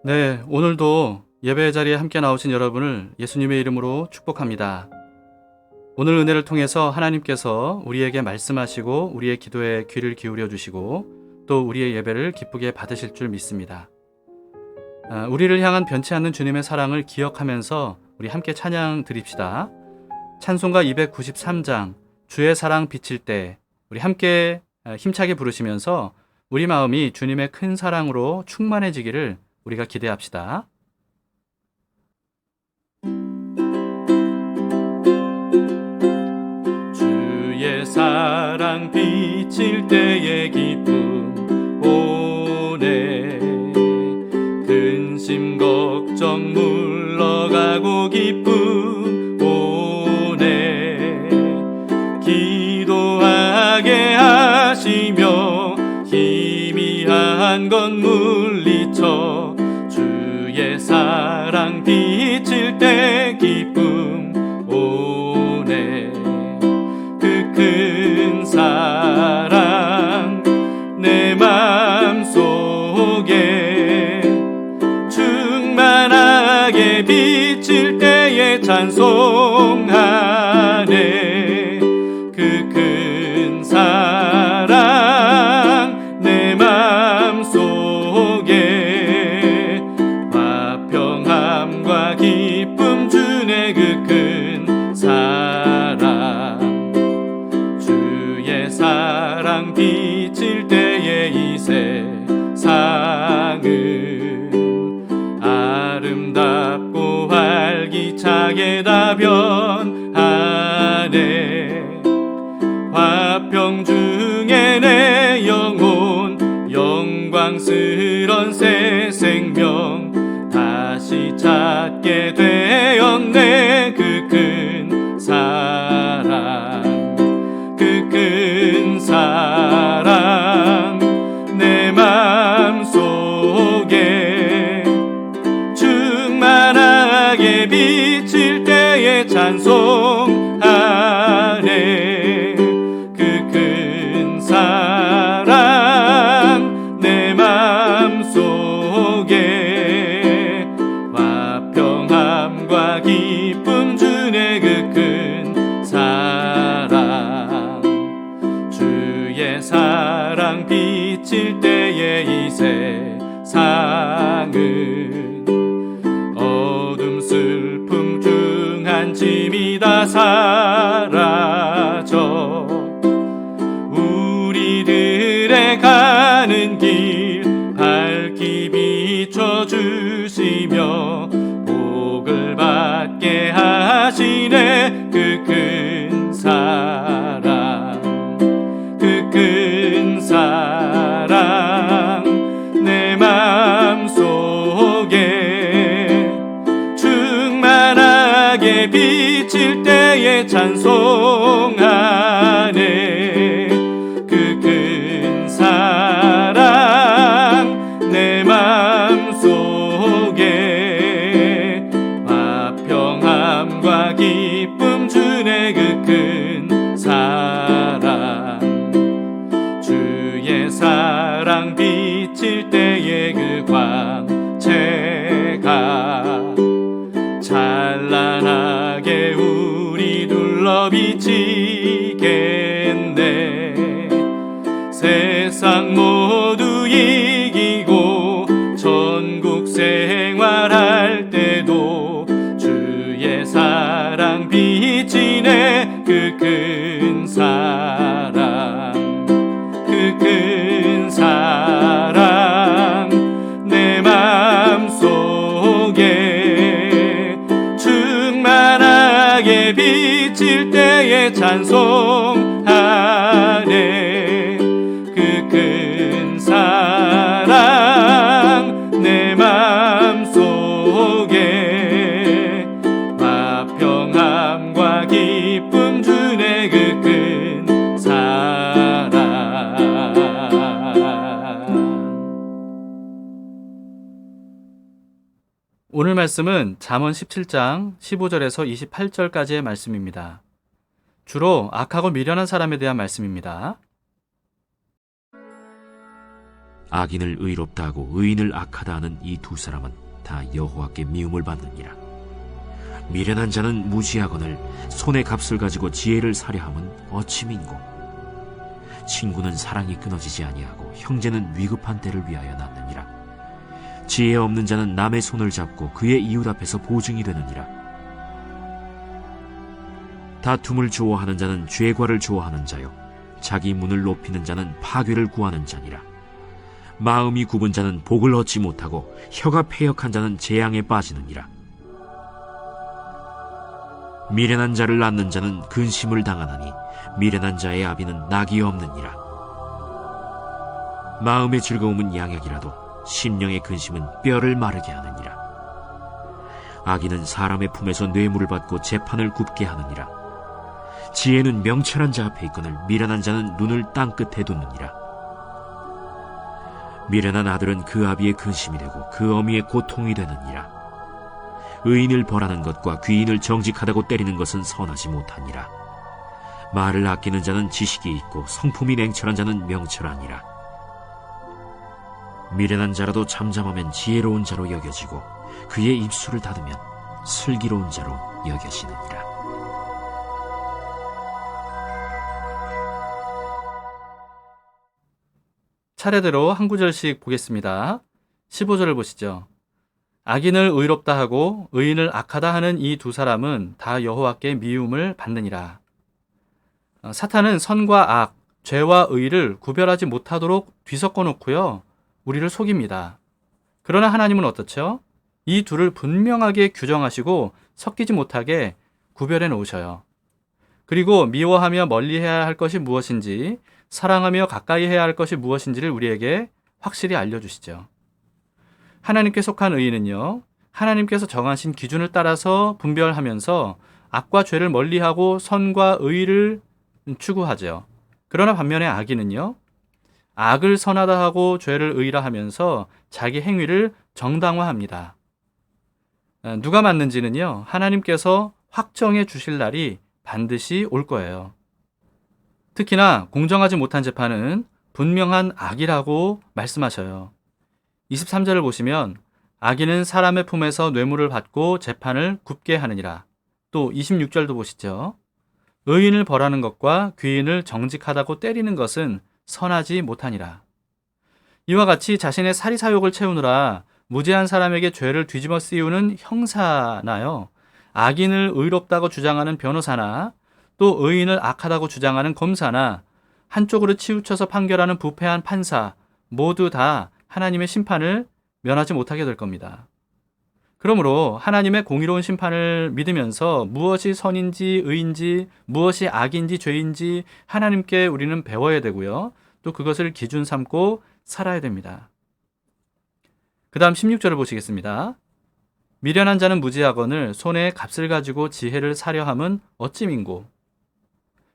네, 오늘도 예배 자리에 함께 나오신 여러분을 예수님의 이름으로 축복합니다. 오늘 은혜를 통해서 하나님께서 우리에게 말씀하시고 우리의 기도에 귀를 기울여 주시고 또 우리의 예배를 기쁘게 받으실 줄 믿습니다. 우리를 향한 변치 않는 주님의 사랑을 기억하면서 우리 함께 찬양 드립시다. 찬송가 293장 주의 사랑 비칠 때 우리 함께 힘차게 부르시면서 우리 마음이 주님의 큰 사랑으로 충만해지기를 우리가 기대합시다. 주의 사랑 비칠 때의 기쁨 오네 근심 걱정 물러가고 기쁨 오네 기도하게 하시며 희미한 것 물리쳐 주의 사랑 비칠 때 기쁨 오네 그 큰 사랑 내 맘속에 충만하게 비칠 때에 찬송하네 그 큰 사랑 내 맘속에 화평함과 기쁨 주네 그 큰 사랑 주의 사랑 비칠 때에 이 세상은 아름답고 활기차게 다 변하네 화평 중에 내 영혼 영광스런 새 생명 다시 찾게 되었네 그 큰 사랑 그 큰 사랑 내 맘속에 충만하게 비칠 때에 찬송하네 그 큰 사랑 내 맘속에 화평함과 기쁨 주네 그 큰 사랑 주의 사랑 비칠 때에 이 세상은 어둠 슬픔 중한 짐이 다 사라져 우리들의 가는 길 밝히 비춰주시며 복을 받게 하시네 그 큰 사랑 그 큰 사랑 내 맘속에 충만하게 비칠 때에 찬송하네 그 큰 사랑 내 맘속에 화평함과 기쁨 주네 그 큰 사랑 주의 사랑 비칠 때의 그 광채가 찬란하게 우리 둘러 비치겠네 세상 모두 이기고 천국 생활할 때도 주의 사랑 비치네 그 큰 사랑 그 큰 사랑 내 맘속에 충만하게 비칠 때에 찬송하네 그 큰 사랑 내 맘속에 화평함과 기쁨 주네 그 큰 사랑 오늘 말씀은 잠언 17장 15절에서 28절까지의 말씀입니다. 주로 악하고 미련한 사람에 대한 말씀입니다. 악인을 의롭다 하고 의인을 악하다 하는 이 두 사람은 다 여호와께 미움을 받느니라. 미련한 자는 무지하거늘 손의 값을 가지고 지혜를 사려 함은 어찌 민고. 친구는 사랑이 끊어지지 아니하고 형제는 위급한 때를 위하여 낳느니라. 지혜 없는 자는 남의 손을 잡고 그의 이웃 앞에서 보증이 되느니라. 다툼을 좋아하는 자는 죄과를 좋아하는 자요 자기 문을 높이는 자는 파괴를 구하는 자니라. 마음이 굽은 자는 복을 얻지 못하고 혀가 패역한 자는 재앙에 빠지느니라. 미련한 자를 낳는 자는 근심을 당하나니 미련한 자의 아비는 낙이 없느니라. 마음의 즐거움은 양약이라도 심령의 근심은 뼈를 마르게 하느니라. 악인은 사람의 품에서 뇌물을 받고 재판을 굽게 하느니라. 지혜는 명철한 자 앞에 있거늘 미련한 자는 눈을 땅끝에 두느니라. 미련한 아들은 그 아비의 근심이 되고 그 어미의 고통이 되느니라. 의인을 벌하는 것과 귀인을 정직하다고 때리는 것은 선하지 못하니라. 말을 아끼는 자는 지식이 있고 성품이 냉철한 자는 명철하니라. 미련한 자라도 잠잠하면 지혜로운 자로 여겨지고 그의 입술을 닫으면 슬기로운 자로 여겨지느니라. 차례대로 한 구절씩 보겠습니다. 15절을 보시죠. 악인을 의롭다 하고 의인을 악하다 하는 이 두 사람은 다 여호와께 미움을 받느니라. 사탄은 선과 악, 죄와 의를 구별하지 못하도록 뒤섞어 놓고요. 우리를 속입니다. 그러나 하나님은 어떻죠? 이 둘을 분명하게 규정하시고 섞이지 못하게 구별해 놓으셔요. 그리고 미워하며 멀리해야 할 것이 무엇인지, 사랑하며 가까이 해야 할 것이 무엇인지를 우리에게 확실히 알려주시죠. 하나님께 속한 의인은요, 하나님께서 정하신 기준을 따라서 분별하면서 악과 죄를 멀리하고 선과 의를 추구하죠. 그러나 반면에 악인은요, 악을 선하다 하고 죄를 의라 하면서 자기 행위를 정당화합니다. 누가 맞는지는요, 하나님께서 확정해 주실 날이 반드시 올 거예요. 특히나 공정하지 못한 재판은 분명한 악이라고 말씀하셔요. 23절을 보시면 악인은 사람의 품에서 뇌물을 받고 재판을 굽게 하느니라. 또 26절도 보시죠. 의인을 벌하는 것과 귀인을 정직하다고 때리는 것은 선하지 못하니라. 이와 같이 자신의 사리사욕을 채우느라 무죄한 사람에게 죄를 뒤집어 씌우는 형사나요, 악인을 의롭다고 주장하는 변호사나 또 의인을 악하다고 주장하는 검사나 한쪽으로 치우쳐서 판결하는 부패한 판사 모두 다 하나님의 심판을 면하지 못하게 될 겁니다. 그러므로 하나님의 공의로운 심판을 믿으면서 무엇이 선인지 의인지 무엇이 악인지 죄인지 하나님께 우리는 배워야 되고요. 또 그것을 기준 삼고 살아야 됩니다. 그 다음 16절을 보시겠습니다. 미련한 자는 무지하거늘 손에 값을 가지고 지혜를 사려 함은 어찌 민고.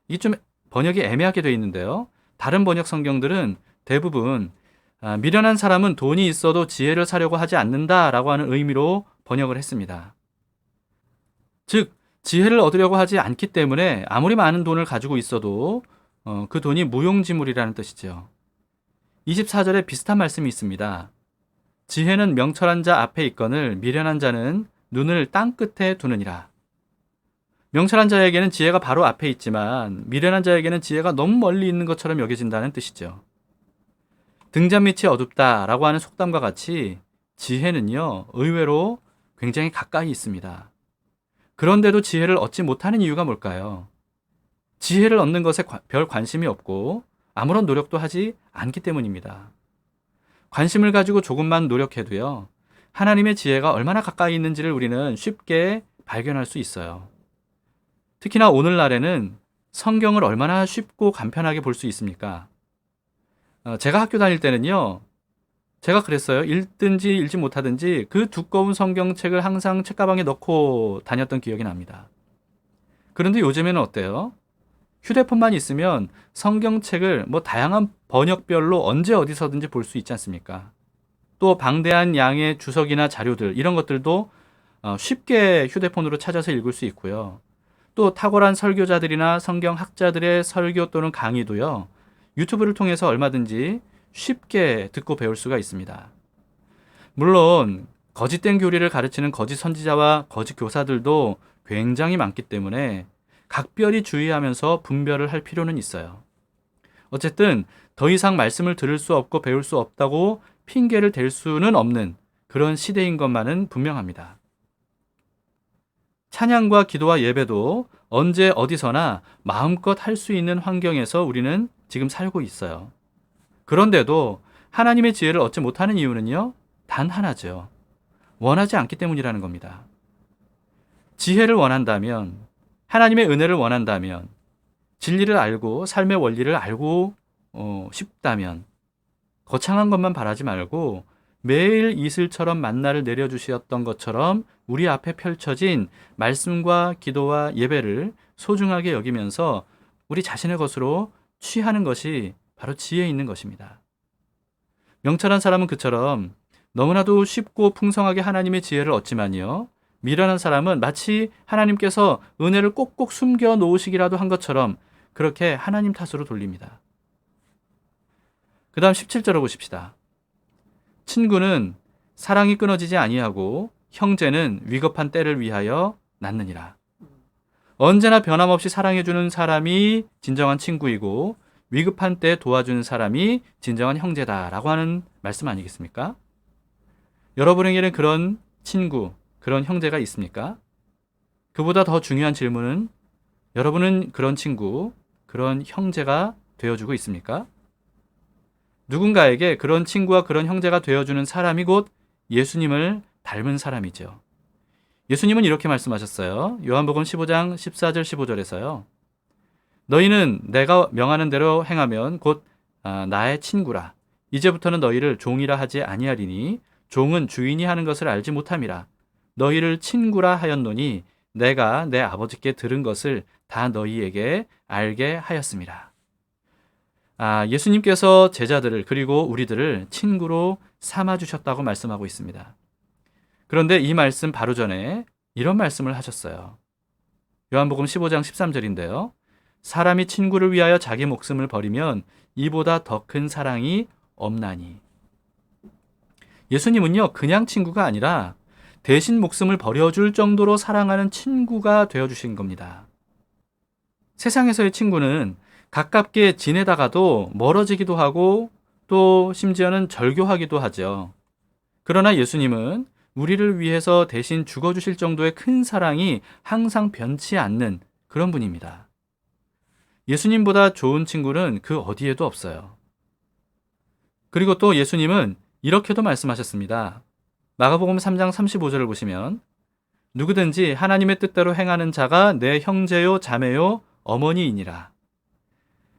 이게 좀 번역이 애매하게 되어 있는데요. 다른 번역 성경들은 대부분 미련한 사람은 돈이 있어도 지혜를 사려고 하지 않는다라고 하는 의미로 번역을 했습니다. 즉 지혜를 얻으려고 하지 않기 때문에 아무리 많은 돈을 가지고 있어도 그 돈이 무용지물이라는 뜻이죠. 24절에 비슷한 말씀이 있습니다. 지혜는 명철한 자 앞에 있거늘 미련한 자는 눈을 땅끝에 두느니라. 명철한 자에게는 지혜가 바로 앞에 있지만 미련한 자에게는 지혜가 너무 멀리 있는 것처럼 여겨진다는 뜻이죠. 등잔 밑이 어둡다라고 하는 속담과 같이 지혜는요, 의외로 굉장히 가까이 있습니다. 그런데도 지혜를 얻지 못하는 이유가 뭘까요? 지혜를 얻는 것에 별 관심이 없고 아무런 노력도 하지 않기 때문입니다. 관심을 가지고 조금만 노력해도요, 하나님의 지혜가 얼마나 가까이 있는지를 우리는 쉽게 발견할 수 있어요. 특히나 오늘날에는 성경을 얼마나 쉽고 간편하게 볼 수 있습니까? 제가 학교 다닐 때는요, 제가 그랬어요. 읽든지 읽지 못하든지 그 두꺼운 성경책을 항상 책가방에 넣고 다녔던 기억이 납니다. 그런데 요즘에는 어때요? 휴대폰만 있으면 성경책을 다양한 번역별로 언제 어디서든지 볼 수 있지 않습니까? 또 방대한 양의 주석이나 자료들 이런 것들도 쉽게 휴대폰으로 찾아서 읽을 수 있고요. 또 탁월한 설교자들이나 성경학자들의 설교 또는 강의도요, 유튜브를 통해서 얼마든지 쉽게 듣고 배울 수가 있습니다. 물론 거짓된 교리를 가르치는 거짓 선지자와 거짓 교사들도 굉장히 많기 때문에 각별히 주의하면서 분별을 할 필요는 있어요. 어쨌든 더 이상 말씀을 들을 수 없고 배울 수 없다고 핑계를 댈 수는 없는 그런 시대인 것만은 분명합니다. 찬양과 기도와 예배도 언제 어디서나 마음껏 할 수 있는 환경에서 우리는 지금 살고 있어요. 그런데도 하나님의 지혜를 얻지 못하는 이유는요, 단 하나죠. 원하지 않기 때문이라는 겁니다. 지혜를 원한다면, 하나님의 은혜를 원한다면, 진리를 알고 삶의 원리를 알고 싶다면 거창한 것만 바라지 말고 매일 이슬처럼 만나를 내려주셨던 것처럼 우리 앞에 펼쳐진 말씀과 기도와 예배를 소중하게 여기면서 우리 자신의 것으로 취하는 것이 바로 지혜 있는 것입니다. 명철한 사람은 그처럼 너무나도 쉽고 풍성하게 하나님의 지혜를 얻지만요, 미련한 사람은 마치 하나님께서 은혜를 꼭꼭 숨겨 놓으시기라도 한 것처럼 그렇게 하나님 탓으로 돌립니다. 그 다음 17절을 보십시다. 친구는 사랑이 끊어지지 아니하고 형제는 위급한 때를 위하여 낳느니라. 언제나 변함없이 사랑해주는 사람이 진정한 친구이고 위급한 때 도와주는 사람이 진정한 형제다라고 하는 말씀 아니겠습니까? 여러분에게는 그런 친구, 그런 형제가 있습니까? 그보다 더 중요한 질문은 여러분은 그런 친구, 그런 형제가 되어주고 있습니까? 누군가에게 그런 친구와 그런 형제가 되어주는 사람이 곧 예수님을 닮은 사람이죠. 예수님은 이렇게 말씀하셨어요. 요한복음 15장 14절 15절에서요. 너희는 내가 명하는 대로 행하면 곧 나의 친구라. 이제부터는 너희를 종이라 하지 아니하리니 종은 주인이 하는 것을 알지 못함이라. 너희를 친구라 하였노니 내가 내 아버지께 들은 것을 다 너희에게 알게 하였습니다. 예수님께서 제자들을 그리고 우리들을 친구로 삼아주셨다고 말씀하고 있습니다. 그런데 이 말씀 바로 전에 이런 말씀을 하셨어요. 요한복음 15장 13절인데요. 사람이 친구를 위하여 자기 목숨을 버리면 이보다 더 큰 사랑이 없나니. 예수님은요, 그냥 친구가 아니라 대신 목숨을 버려줄 정도로 사랑하는 친구가 되어주신 겁니다. 세상에서의 친구는 가깝게 지내다가도 멀어지기도 하고 또 심지어는 절교하기도 하죠. 그러나 예수님은 우리를 위해서 대신 죽어주실 정도의 큰 사랑이 항상 변치 않는 그런 분입니다. 예수님보다 좋은 친구는 그 어디에도 없어요. 그리고 또 예수님은 이렇게도 말씀하셨습니다. 마가복음 3장 35절을 보시면 누구든지 하나님의 뜻대로 행하는 자가 내 형제요 자매요 어머니이니라.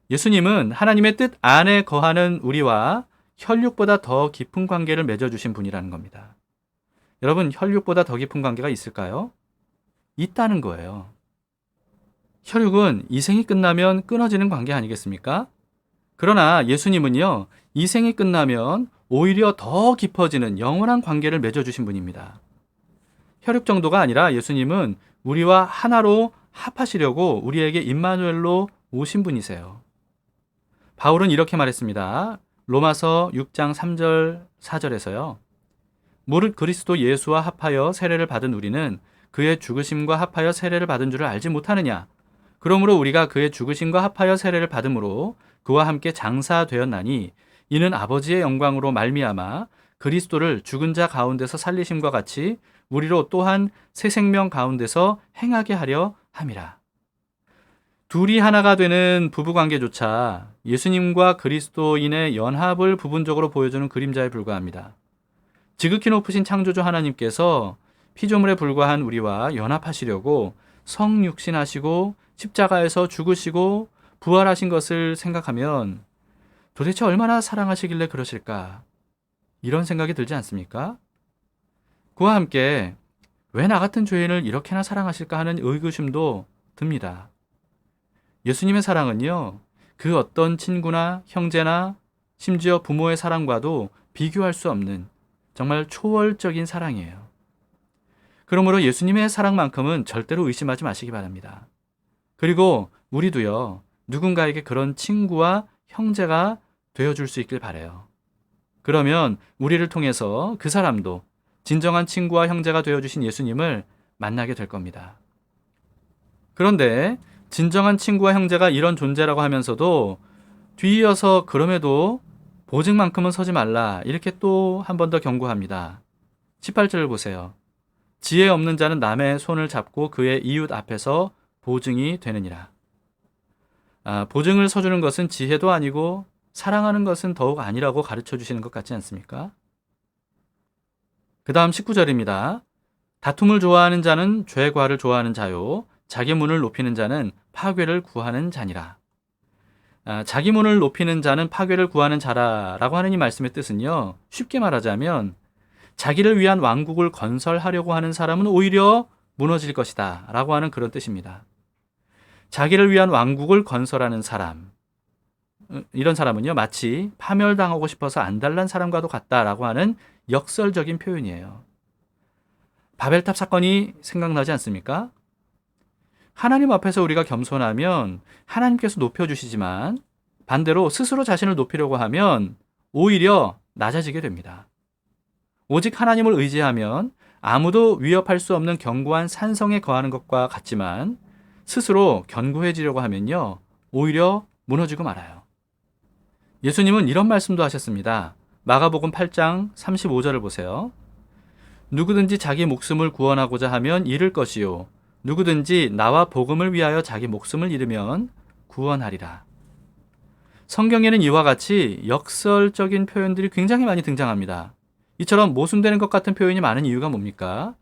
예수님은 하나님의 뜻 안에 거하는 우리와 혈육보다 더 깊은 관계를 맺어주신 분이라는 겁니다. 여러분, 혈육보다 더 깊은 관계가 있을까요? 있다는 거예요. 혈육은 이 생이 끝나면 끊어지는 관계 아니겠습니까? 그러나 예수님은요, 이 생이 끝나면 오히려 더 깊어지는 영원한 관계를 맺어주신 분입니다. 혈육 정도가 아니라 예수님은 우리와 하나로 합하시려고 우리에게 임마누엘로 오신 분이세요. 바울은 이렇게 말했습니다. 로마서 6장 3절 4절에서요. 무릇 그리스도 예수와 합하여 세례를 받은 우리는 그의 죽으심과 합하여 세례를 받은 줄을 알지 못하느냐. 그러므로 우리가 그의 죽으심과 합하여 세례를 받음으로 그와 함께 장사되었나니 이는 아버지의 영광으로 말미암아 그리스도를 죽은 자 가운데서 살리심과 같이 우리로 또한 새 생명 가운데서 행하게 하려 함이라. 둘이 하나가 되는 부부관계조차 예수님과 그리스도인의 연합을 부분적으로 보여주는 그림자에 불과합니다. 지극히 높으신 창조주 하나님께서 피조물에 불과한 우리와 연합하시려고 성육신하시고 십자가에서 죽으시고 부활하신 것을 생각하면 도대체 얼마나 사랑하시길래 그러실까? 이런 생각이 들지 않습니까? 그와 함께 왜 나 같은 죄인을 이렇게나 사랑하실까 하는 의구심도 듭니다. 예수님의 사랑은요, 그 어떤 친구나 형제나 심지어 부모의 사랑과도 비교할 수 없는 정말 초월적인 사랑이에요. 그러므로 예수님의 사랑만큼은 절대로 의심하지 마시기 바랍니다. 그리고 우리도요, 누군가에게 그런 친구와 형제가 되어줄 수 있길 바라요. 그러면 우리를 통해서 그 사람도 진정한 친구와 형제가 되어주신 예수님을 만나게 될 겁니다. 그런데 진정한 친구와 형제가 이런 존재라고 하면서도 뒤이어서 그럼에도 보증만큼은 서지 말라 이렇게 또 한 번 더 경고합니다. 18절을 보세요. 지혜 없는 자는 남의 손을 잡고 그의 이웃 앞에서 보증이 되느니라. 보증을 서주는 것은 지혜도 아니고 사랑하는 것은 더욱 아니라고 가르쳐 주시는 것 같지 않습니까? 그 다음 19절입니다. 다툼을 좋아하는 자는 죄과를 좋아하는 자요 자기 문을 높이는 자는 파괴를 구하는 자니라. 자기 문을 높이는 자는 파괴를 구하는 자라라고 하는 이 말씀의 뜻은요, 쉽게 말하자면 자기를 위한 왕국을 건설하려고 하는 사람은 오히려 무너질 것이다 라고 하는 그런 뜻입니다. 자기를 위한 왕국을 건설하는 사람, 이런 사람은요 마치 파멸당하고 싶어서 안달난 사람과도 같다라고 하는 역설적인 표현이에요. 바벨탑 사건이 생각나지 않습니까? 하나님 앞에서 우리가 겸손하면 하나님께서 높여주시지만 반대로 스스로 자신을 높이려고 하면 오히려 낮아지게 됩니다. 오직 하나님을 의지하면 아무도 위협할 수 없는 견고한 산성에 거하는 것과 같지만 스스로 견고해지려고 하면요 오히려 무너지고 말아요. 예수님은 이런 말씀도 하셨습니다. 마가복음 8장 35절을 보세요. 누구든지 자기 목숨을 구원하고자 하면 잃을 것이요 누구든지 나와 복음을 위하여 자기 목숨을 잃으면 구원하리라. 성경에는 이와 같이 역설적인 표현들이 굉장히 많이 등장합니다. 이처럼 모순되는 것 같은 표현이 많은 이유가 뭡니까?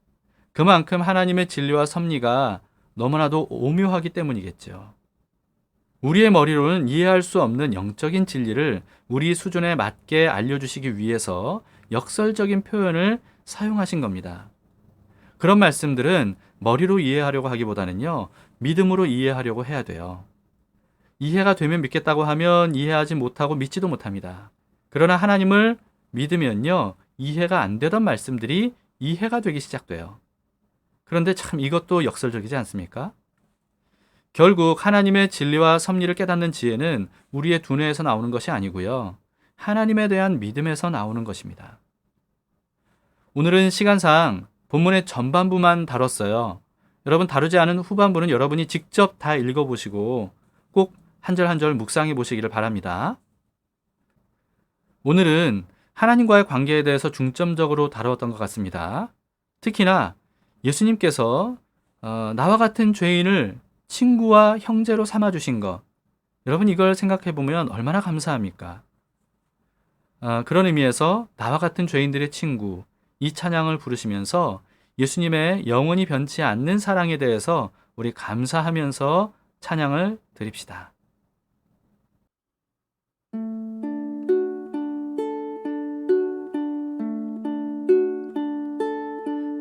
그만큼 하나님의 진리와 섭리가 너무나도 오묘하기 때문이겠죠. 우리의 머리로는 이해할 수 없는 영적인 진리를 우리 수준에 맞게 알려주시기 위해서 역설적인 표현을 사용하신 겁니다. 그런 말씀들은 머리로 이해하려고 하기보다는요, 믿음으로 이해하려고 해야 돼요. 이해가 되면 믿겠다고 하면 이해하지 못하고 믿지도 못합니다. 그러나 하나님을 믿으면요, 이해가 안 되던 말씀들이 이해가 되기 시작돼요. 그런데 참 이것도 역설적이지 않습니까? 결국 하나님의 진리와 섭리를 깨닫는 지혜는 우리의 두뇌에서 나오는 것이 아니고요, 하나님에 대한 믿음에서 나오는 것입니다. 오늘은 시간상 본문의 전반부만 다뤘어요. 여러분 다루지 않은 후반부는 여러분이 직접 다 읽어보시고 꼭 한 절 한 절 묵상해 보시기를 바랍니다. 오늘은 하나님과의 관계에 대해서 중점적으로 다루었던 것 같습니다. 특히나 예수님께서 나와 같은 죄인을 친구와 형제로 삼아주신 것, 여러분 이걸 생각해 보면 얼마나 감사합니까? 그런 의미에서 나와 같은 죄인들의 친구, 이 찬양을 부르시면서 예수님의 영원히 변치 않는 사랑에 대해서 우리 감사하면서 찬양을 드립시다.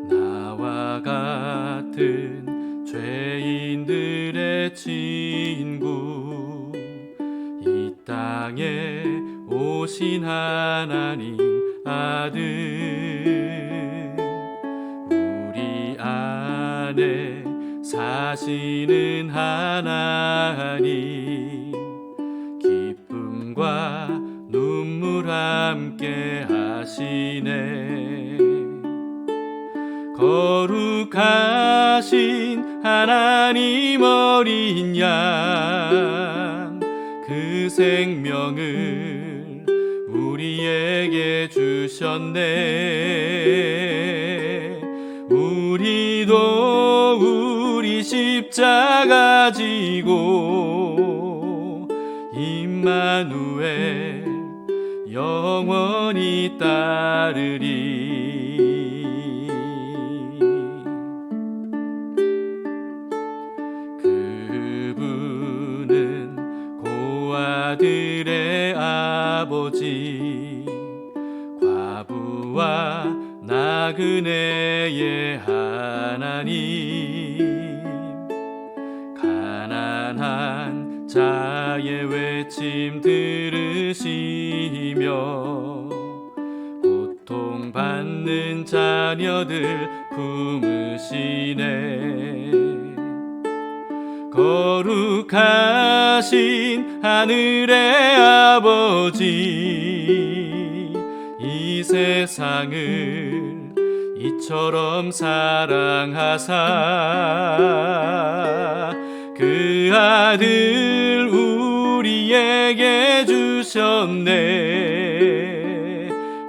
나와 같은 죄인들의 친구, 이 땅에 오신 하나님 아들, 우리 안에 사시는 하나님, 기쁨과 눈물 함께 하시네. 거룩하신 하나님 어린 양, 그 생명을 우리에게 주셨네. 우리도 우리 십자가 지고 임마누엘 영원히 따르리. 그분은 고아들의 아버지, 과부와 나그네의 하나님, 가난한 자의 외침 들으시며 고통받는 자녀들 품으시네. 거룩하신 하늘의 아버지, 이 세상을 이처럼 사랑하사 그 아들 우리에게 주셨네.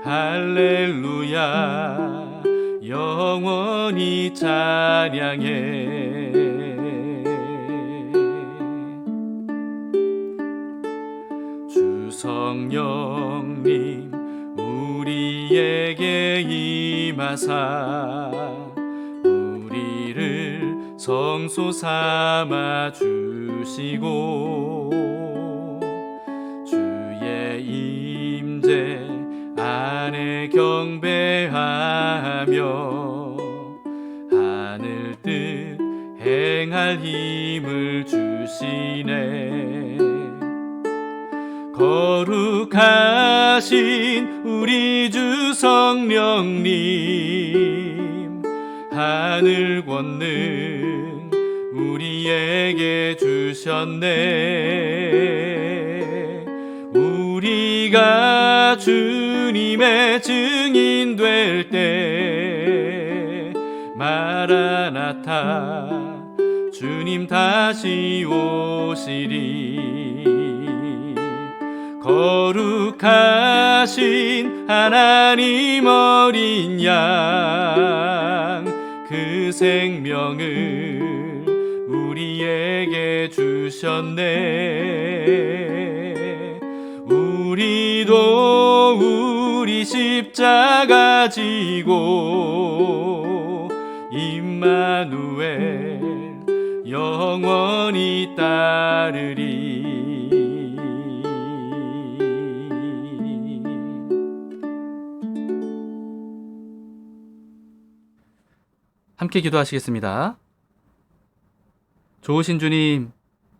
할렐루야, 영원히 찬양해. 주 성령님 우리에게 임하사 우리를 성소 삼아 주시고 주의 임재 안에 경배하며 하늘 뜻 행할 힘을 주시네. 거룩하신 우리 주 성령님, 하늘 권능 우리에게 주셨네. 우리가 주님의 증인 될 때 마라나타, 주님 다시 오시리. 거룩하신 하나님 어린 양, 그 생명을 우리에게 주셨네. 우리도 우리 십자가 지고 임마누엘 영원히 따르리. 함께 기도하시겠습니다. 좋으신 주님,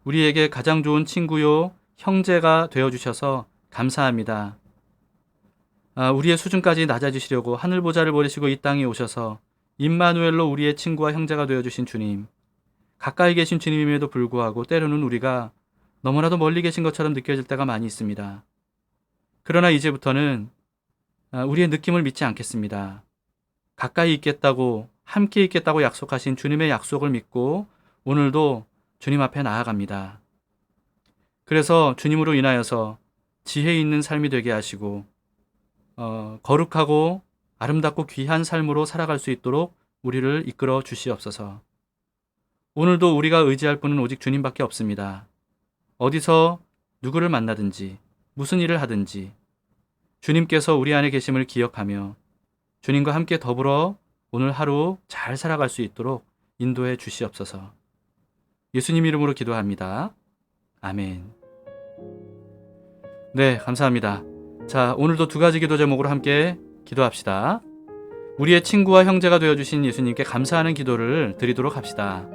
우리에게 가장 좋은 친구요, 형제가 되어주셔서 감사합니다. 우리의 수준까지 낮아지시려고 하늘보좌를 버리시고 이 땅에 오셔서 임마누엘로 우리의 친구와 형제가 되어주신 주님, 가까이 계신 주님임에도 불구하고 때로는 우리가 너무나도 멀리 계신 것처럼 느껴질 때가 많이 있습니다. 그러나 이제부터는 우리의 느낌을 믿지 않겠습니다. 가까이 있겠다고, 함께 있겠다고 약속하신 주님의 약속을 믿고 오늘도 주님 앞에 나아갑니다. 그래서 주님으로 인하여서 지혜 있는 삶이 되게 하시고 거룩하고 아름답고 귀한 삶으로 살아갈 수 있도록 우리를 이끌어 주시옵소서. 오늘도 우리가 의지할 분은 오직 주님밖에 없습니다. 어디서 누구를 만나든지 무슨 일을 하든지 주님께서 우리 안에 계심을 기억하며 주님과 함께 더불어 오늘 하루 잘 살아갈 수 있도록 인도해 주시옵소서. 예수님 이름으로 기도합니다. 아멘. 네, 감사합니다. 자, 오늘도 두 가지 기도 제목으로 함께 기도합시다. 우리의 친구와 형제가 되어주신 예수님께 감사하는 기도를 드리도록 합시다.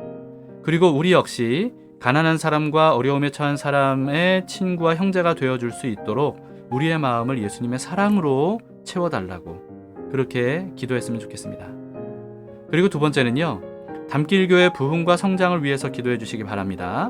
그리고 우리 역시 가난한 사람과 어려움에 처한 사람의 친구와 형제가 되어줄 수 있도록 우리의 마음을 예수님의 사랑으로 채워달라고 그렇게 기도했으면 좋겠습니다. 그리고 두 번째는요, 담길교회 부흥과 성장을 위해서 기도해 주시기 바랍니다.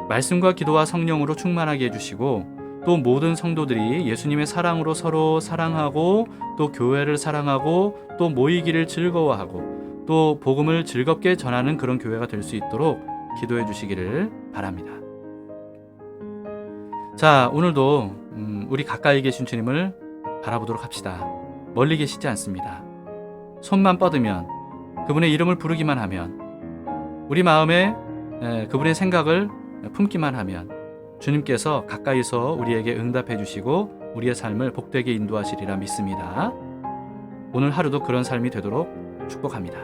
말씀과 기도와 성령으로 충만하게 해주시고 또 모든 성도들이 예수님의 사랑으로 서로 사랑하고 또 교회를 사랑하고 또 모이기를 즐거워하고 또 복음을 즐겁게 전하는 그런 교회가 될 수 있도록 기도해 주시기를 바랍니다. 자, 오늘도 우리 가까이 계신 주님을 바라보도록 합시다. 멀리 계시지 않습니다. 손만 뻗으면, 그분의 이름을 부르기만 하면, 우리 마음에 그분의 생각을 품기만 하면 주님께서 가까이서 우리에게 응답해 주시고 우리의 삶을 복되게 인도하시리라 믿습니다. 오늘 하루도 그런 삶이 되도록 축복합니다.